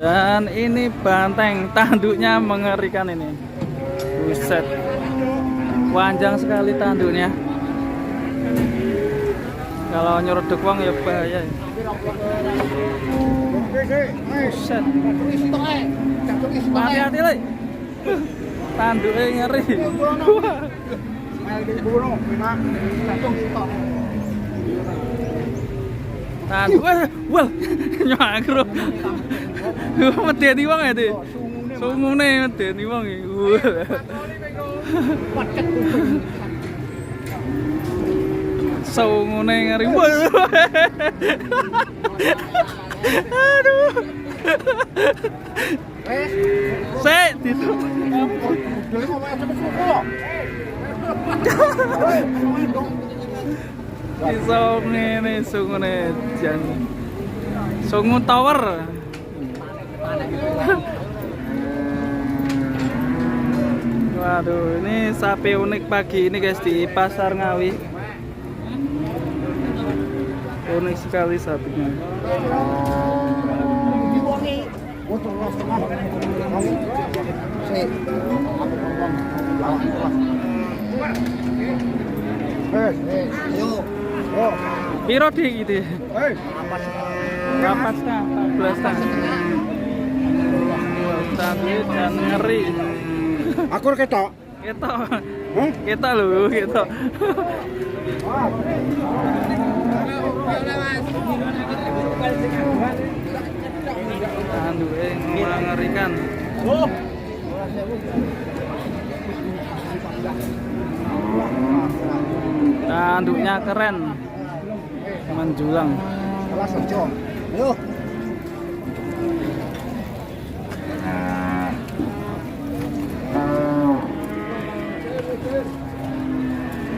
Dan ini banteng, tanduknya mengerikan ini. Buset. Panjang sekali tanduknya. Kalau nyeruduk wong ya bahaya. Buset. Hati-hati lho. Tanduknya ngeri. Tanduk, wah, nyakro. Medeni wong ya, Dik. Sungune medeni wong iki. Sungune ngeri. Aduh. Sik ditutup. Iso ngene sungune jan. Sungu tower. Waduh, ini sapi unik pagi ini guys di Pasar Ngawi. Unik sekali sapinya. Piro di gitu. Berapa setengah? 14 setengah. Sapi dan ngeri. Akur ketok. Ketok. Ketok lho, ketok. Aduh, mengerikan. Tanduknya keren. Menjulang. Ayo.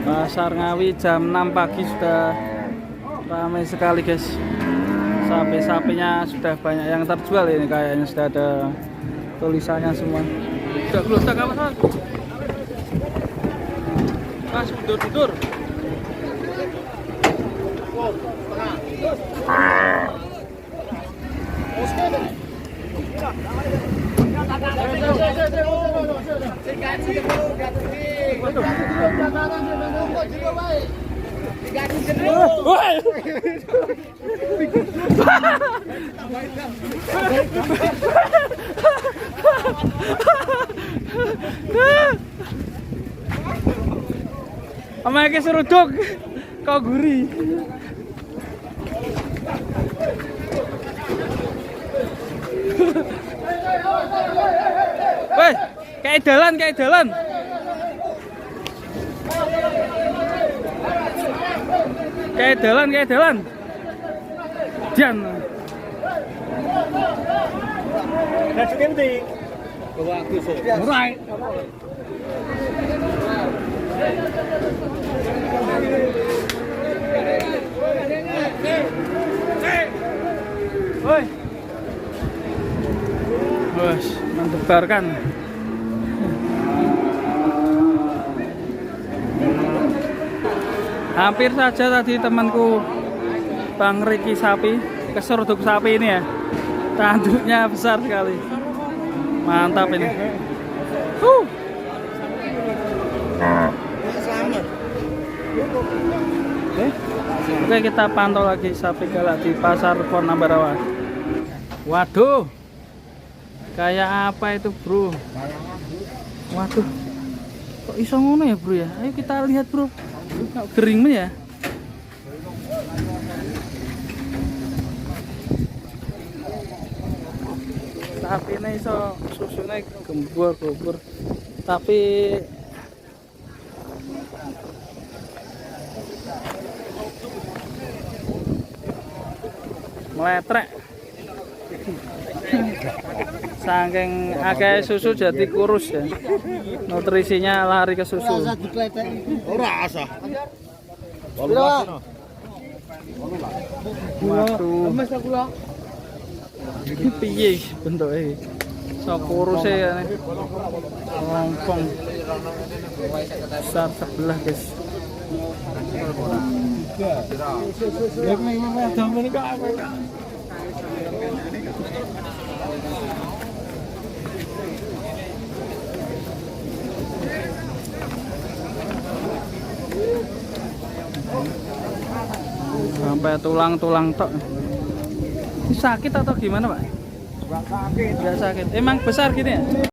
Pasar Ngawi jam 6 pagi sudah ramai sekali guys. Sapi-sapinya sudah banyak yang terjual ini, kayaknya sudah ada tulisannya semua. Sudah gelodak apa Mas? Mas tidur. Amake seruduk kau gurih. Woi, kayak dalan. Kayak dalan. Jan. Nah, cukup ndi? Bawa aku sih. Murah. Woi. Bos, mendebarkan. Hampir saja tadi temanku Bang Riki sapi, keseruduk sapi ini ya. Tanduknya besar sekali. Mantap ini. Oke, kita pantau lagi sapi galak di Pasar Pon Ambarawa. Waduh. Kayak apa itu, Bro? Waduh. Kok iso ngono ya, Bro ya? Ayo kita lihat, Bro. Kering ya. Sapi ini iso susunya gembur. Tapi meletrek. Saking akeh susu jadi kurus ya. Nutrisinya lari ke susu. Ora asah. Waduh. Iki piye bentuke? So kurus ya. Lompong. Besar sebelah, guys. Sampai tulang-tulang tok. Ini sakit atau gimana, Pak? Enggak sakit. Enggak sakit. Emang besar gini ya?